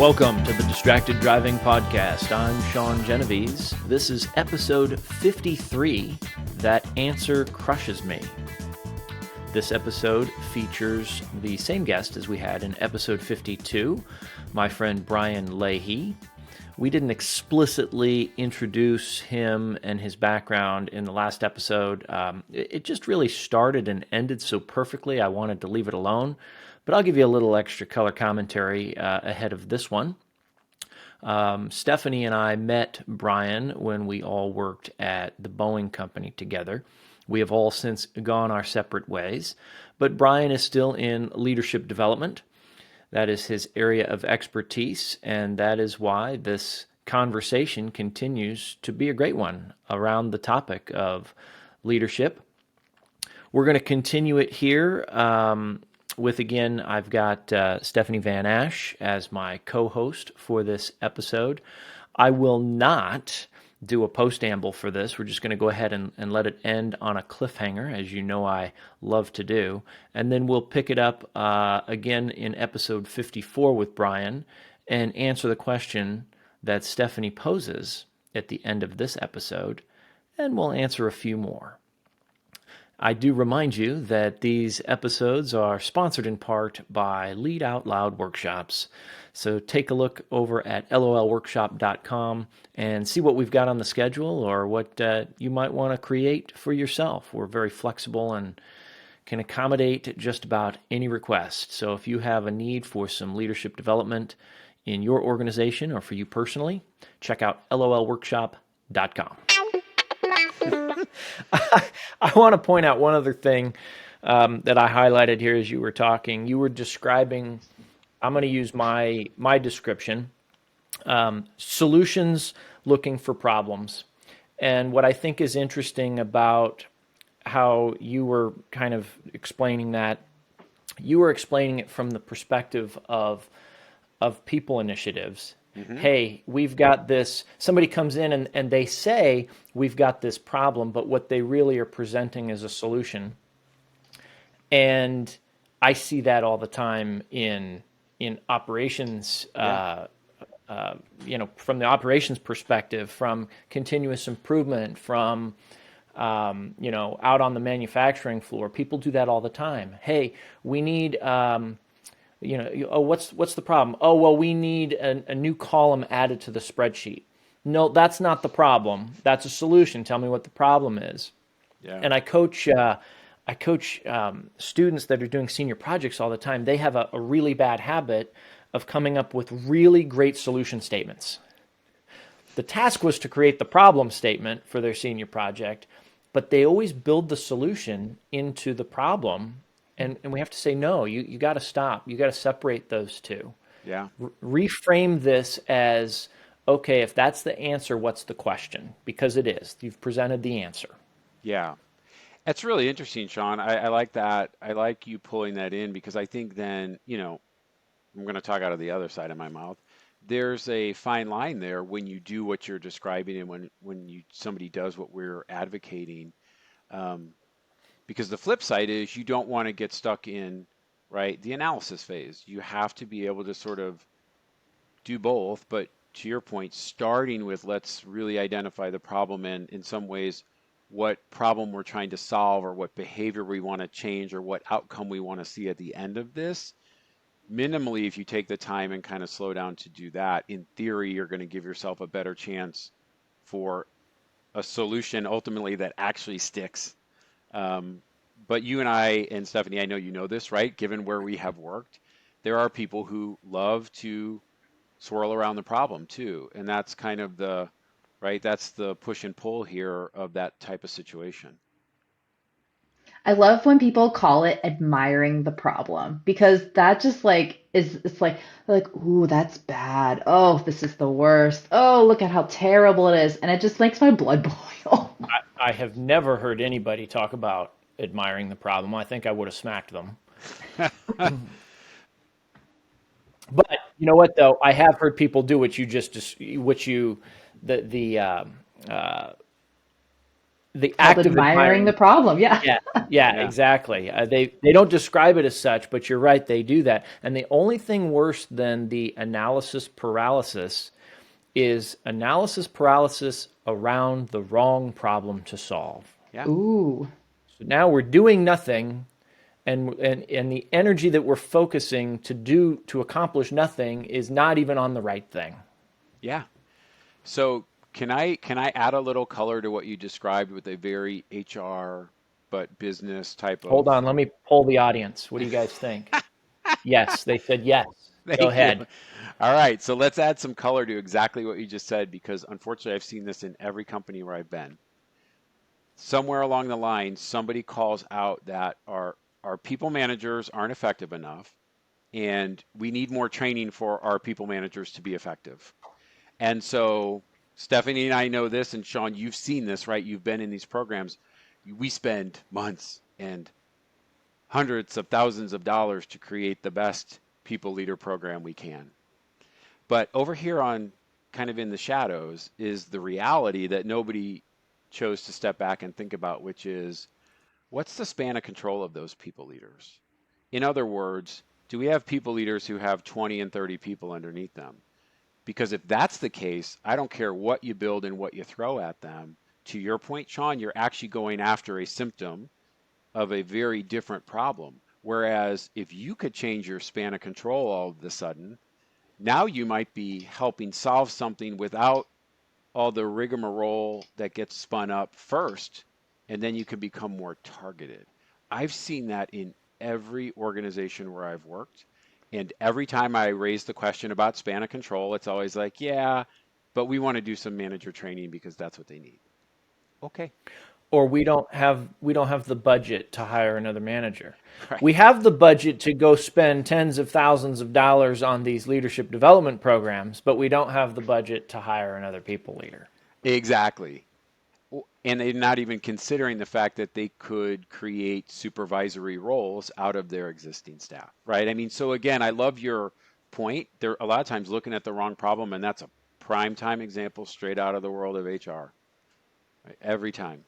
Welcome to the Distracted Driving Podcast. I'm Sean Genovese. This is episode 53, That Answer Crushes Me. This episode features the same guest as we had in episode 52, my friend Brian Leahy. We didn't explicitly introduce him and his background in the last episode. It just really started and ended so perfectly, I wanted to leave it alone. But I'll give you a little extra color commentary ahead of this one. Stephanie and I met Brian when we all worked at the Boeing company together. We have all since gone our separate ways, but Brian is still in leadership development. That is his area of expertise, and that is why this conversation continues to be a great one around the topic of leadership. We're going to continue it here with, again, I've got Stephanie Van Ash as my co-host for this episode. I will not do a post-amble for this. We're just going to go ahead and let it end on a cliffhanger, as you know I love to do. And then we'll pick it up again in episode 54 with Brian and answer the question that Stephanie poses at the end of this episode, and we'll answer a few more. I do remind you that these episodes are sponsored in part by Lead Out Loud Workshops. So take a look over at lolworkshop.com and see what we've got on the schedule or what you might want to create for yourself. We're very flexible and can accommodate just about any request. So if you have a need for some leadership development in your organization or for you personally, check out lolworkshop.com. I want to point out one other thing that I highlighted here as you were talking. You were describing, I'm going to use my description, solutions looking for problems. And what I think is interesting about how you were kind of explaining that, you were explaining it from the perspective of people initiatives. Mm-hmm. Hey, we've got this, somebody comes in and they say, we've got this problem, but what they really are presenting is a solution. And I see that all the time in operations, from the operations perspective, from continuous improvement, from, out on the manufacturing floor. People do that all the time. Hey, we need... what's the problem? Oh, well, we need a new column added to the spreadsheet. No, that's not the problem. That's a solution. Tell me what the problem is. Yeah. And I coach students that are doing senior projects all the time. They have a really bad habit of coming up with really great solution statements. The task was to create the problem statement for their senior project, but they always build the solution into the problem. And we have to say, no, you got to stop. You got to separate those two. Yeah. Reframe this as, okay, if that's the answer, what's the question? Because it is. You've presented the answer. Yeah. That's really interesting, Sean. I like that. I like you pulling that in because I think then, I'm going to talk out of the other side of my mouth. There's a fine line there when you do what you're describing and when somebody does what we're advocating. Because the flip side is you don't want to get stuck in, right, the analysis phase. You have to be able to sort of do both. But to your point, starting with let's really identify the problem and in some ways what problem we're trying to solve or what behavior we want to change or what outcome we want to see at the end of this. Minimally, if you take the time and kind of slow down to do that, in theory, you're going to give yourself a better chance for a solution ultimately that actually sticks. But you and I, and Stephanie, I know you know this, right? Given where we have worked, there are people who love to swirl around the problem too. And that's kind of that's the push and pull here of that type of situation. I love when people call it admiring the problem because that just it's like, ooh, that's bad. Oh, this is the worst. Oh, look at how terrible it is. And it just makes my blood boil. I have never heard anybody talk about admiring the problem. I think I would have smacked them. But you know what, though? I have heard people do what you the Called act of admiring the admiring. problem. Yeah. Yeah, yeah, Yeah. exactly. They don't describe it as such, but you're right, they do that. And the only thing worse than the analysis paralysis is analysis paralysis around the wrong problem to solve. Yeah. Ooh. So now we're doing nothing, and the energy that we're focusing to accomplish nothing is not even on the right thing. Yeah. So can I add a little color to what you described with a very HR but business type Hold of on, let me poll the audience. What do you guys think? Yes, they said yes. Go Thank you. ahead. All right, so let's add some color to exactly what you just said because unfortunately I've seen this in every company where I've been. Somewhere along the line, somebody calls out that our people managers aren't effective enough and we need more training for our people managers to be effective. And so Stephanie and I know this, and Sean, you've seen this, right? You've been in these programs. We spend months and hundreds of thousands of dollars to create the best people leader program we can. But over here on kind of in the shadows is the reality that nobody chose to step back and think about, which is what's the span of control of those people leaders? In other words, do we have people leaders who have 20 and 30 people underneath them? Because if that's the case, I don't care what you build and what you throw at them. To your point, Sean, you're actually going after a symptom of a very different problem. Whereas if you could change your span of control all of a sudden, now you might be helping solve something without all the rigmarole that gets spun up first, and then you can become more targeted. I've seen that in every organization where I've worked. And every time I raise the question about span of control, it's always like, yeah, but we want to do some manager training because that's what they need. Okay. Or we don't have the budget to hire another manager. Right. We have the budget to go spend tens of thousands of dollars on these leadership development programs, but we don't have the budget to hire another people leader. Exactly. And they're not even considering the fact that they could create supervisory roles out of their existing staff, right? I mean, so again, I love your point. They're a lot of times looking at the wrong problem, and that's a prime time example straight out of the world of HR, right? Every time.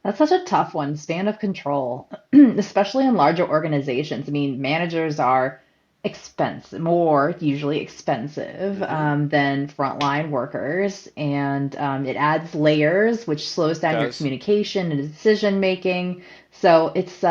That's such a tough one, span of control, especially in larger organizations. I mean, managers are expensive, more usually expensive Mm-hmm. than frontline workers, and it adds layers, which slows down your Does. communication and decision making. So it's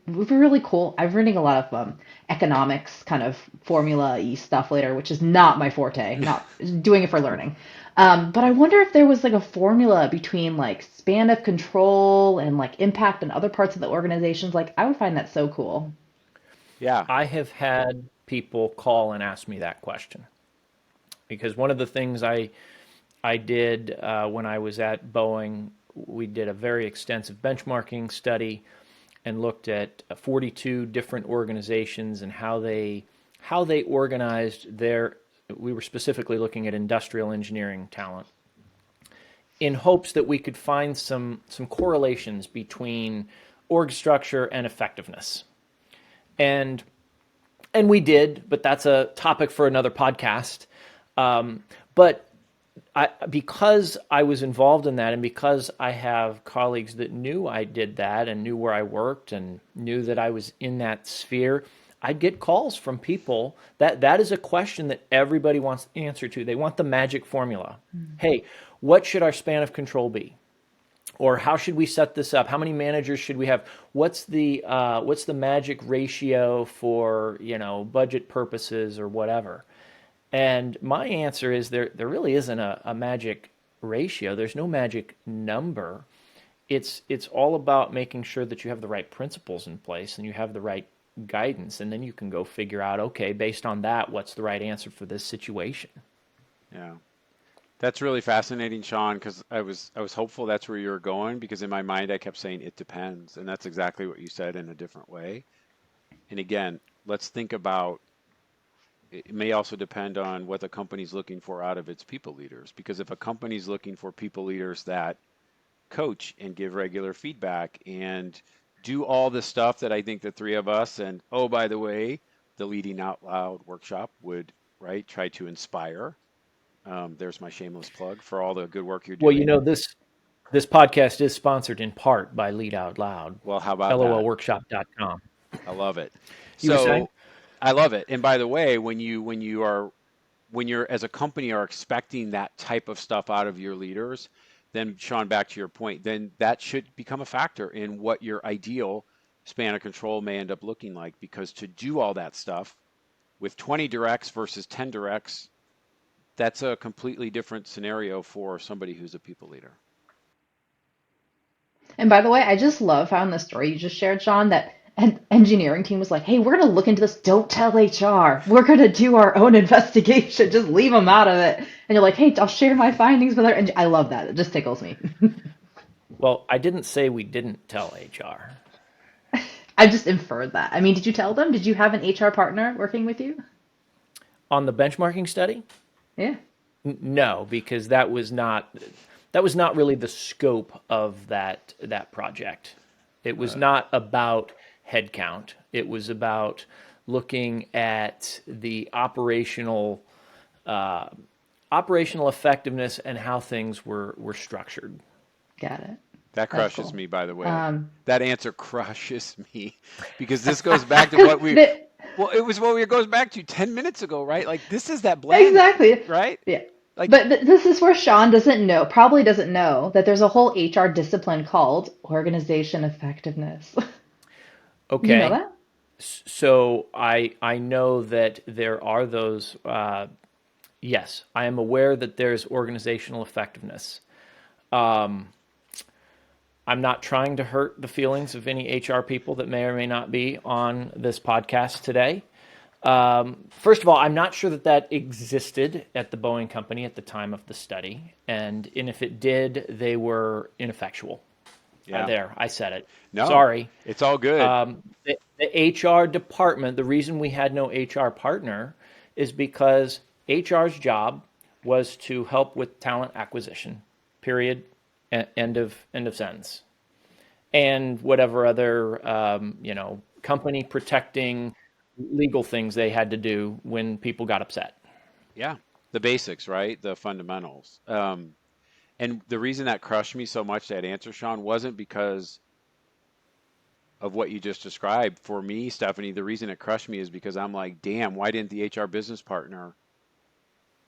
really cool. I'm reading a lot of economics kind of formula-y stuff later, which is not my forte, not doing it for learning. But I wonder if there was like a formula between like span of control and like impact in other parts of the organizations. Like I would find that so cool. Yeah. I have had people call and ask me that question because one of the things I did when I was at Boeing, we did a very extensive benchmarking study and looked at 42 different organizations and how they organized their. We were specifically looking at industrial engineering talent in hopes that we could find some correlations between org structure and effectiveness. And and we did, but that's a topic for another podcast. But because I was involved in that, and because I have colleagues that knew I did that and knew where I worked and knew that I was in that sphere, I'd get calls from people that is a question that everybody wants the answer to. They want the magic formula. Hey, what should our span of control be? Or how should we set this up? How many managers should we have? What's the magic ratio for budget purposes or whatever? And my answer is there really isn't a magic ratio. There's no magic number. It's all about making sure that you have the right principles in place and you have the right guidance, and then you can go figure out, okay, based on that, what's the right answer for this situation. Yeah. That's really fascinating, Sean, because I was hopeful that's where you were going because in my mind I kept saying it depends, and that's exactly what you said in a different way. And again, let's think about it may also depend on what the company's looking for out of its people leaders. Because if a company's looking for people leaders that coach and give regular feedback and do all the stuff that I think the three of us and oh, by the way, the Leading Out Loud workshop would, right, try to inspire. There's my shameless plug for all the good work you're Well, you doing. know this. This podcast is sponsored in part by Lead Out Loud, Well, how about that? lolworkshop.com. I love it. You were saying? So I love it. And by the way, when you're as a company are expecting that type of stuff out of your leaders, then Sean, back to your point, then that should become a factor in what your ideal span of control may end up looking like. Because to do all that stuff with 20 directs versus 10 directs, that's a completely different scenario for somebody who's a people leader. And by the way, I just love how in the story you just shared, Sean, that an engineering team was like, "Hey, we're gonna look into this. Don't tell HR. We're gonna do our own investigation. Just leave them out of it." And you're like, "Hey, I'll share my findings with her." And I love that. It just tickles me. Well, I didn't say we didn't tell HR. I just inferred that. I mean, did you tell them? Did you have an HR partner working with you? On the benchmarking study? Yeah. No, because that was not really the scope of that project. It was not about headcount. It was about looking at the uh, operational effectiveness and how things were structured. Got it. That That's crushes cool. me, by the way. Um, That answer crushes me because this goes back to what because we, the well, it was what it goes back to 10 minutes ago, right? Like this is that blend, exactly. right? Yeah. Like, But this is where Sean doesn't know, probably doesn't know that there's a whole HR discipline called organization effectiveness. Did you know Okay, that? so I know that there are those. Yes, I am aware that there's organizational effectiveness. I'm not trying to hurt the feelings of any HR people that may or may not be on this podcast today. First of all, I'm not sure that that existed at the Boeing company at the time of the study, and if it did, they were ineffectual. yeah, There, I said it. no, Sorry. it's all good. The HR department, the reason we had no HR partner is because HR's job was to help with talent acquisition. Period. End of sentence. And whatever other company protecting legal things they had to do when people got upset. Yeah, the basics, right? The fundamentals. And the reason that crushed me so much, that answer, Sean, wasn't because of what you just described. For me, Stephanie, the reason it crushed me is because I'm like, damn, why didn't the HR business partner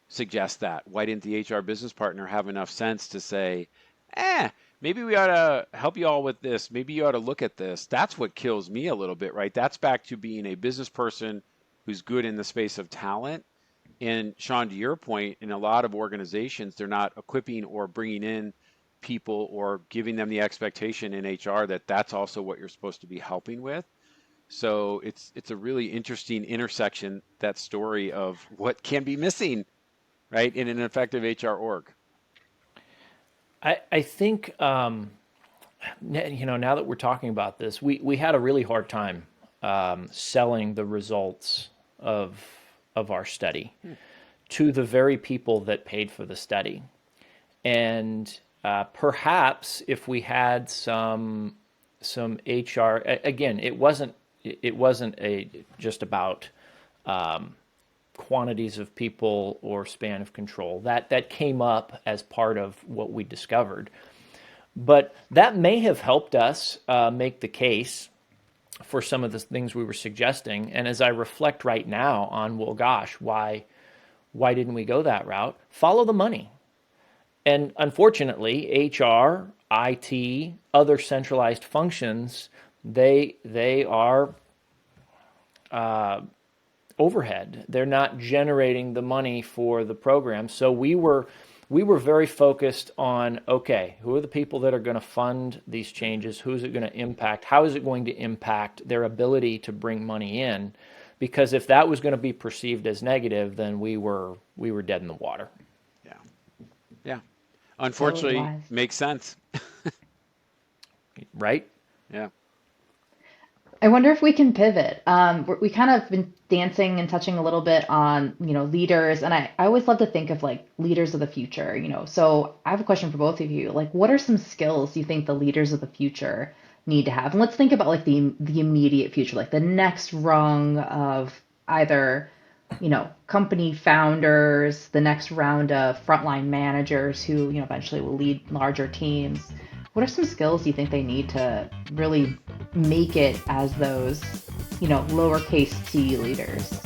suggest that? Why didn't the HR business partner have enough sense to say, eh, maybe we ought to help you all with this. Maybe you ought to look at this. That's what kills me a little bit, right? That's back to being a business person who's good in the space of talent. And Sean, to your point, in a lot of organizations, they're not equipping or bringing in people or giving them the expectation in HR that that's also what you're supposed to be helping with. So it's a really interesting intersection, that story of what can be missing, right, in an effective HR org. I think now that we're talking about this, we had a really hard time selling the results of our study to the very people that paid for the study. And perhaps if we had some HR, again, it wasn't a just about quantities of people or span of control. That came up as part of what we discovered, but that may have helped us make the case for some of the things we were suggesting. And as I reflect right now on, well, gosh, why didn't we go that route? Follow the money. And unfortunately, HR, IT, other centralized functions, they are overhead. They're not generating the money for the program. So we were very focused on, okay, who are the people that are going to fund these changes? Who is it going to impact? How is it going to impact their ability to bring money in? Because if that was going to be perceived as negative, then we were dead in the water, Yeah. Yeah. So Unfortunately, wise. makes sense. right? Yeah. I wonder if we can pivot. We kind of been dancing and touching a little bit on, leaders, and I always love to think of like leaders of the future. So I have a question for both of you. Like, what are some skills you think the leaders of the future need to have? And let's think about like the immediate future, like the next rung of either, company founders, the next round of frontline managers who, eventually will lead larger teams. What are some skills you think they need to really make it as those, lowercase c leaders?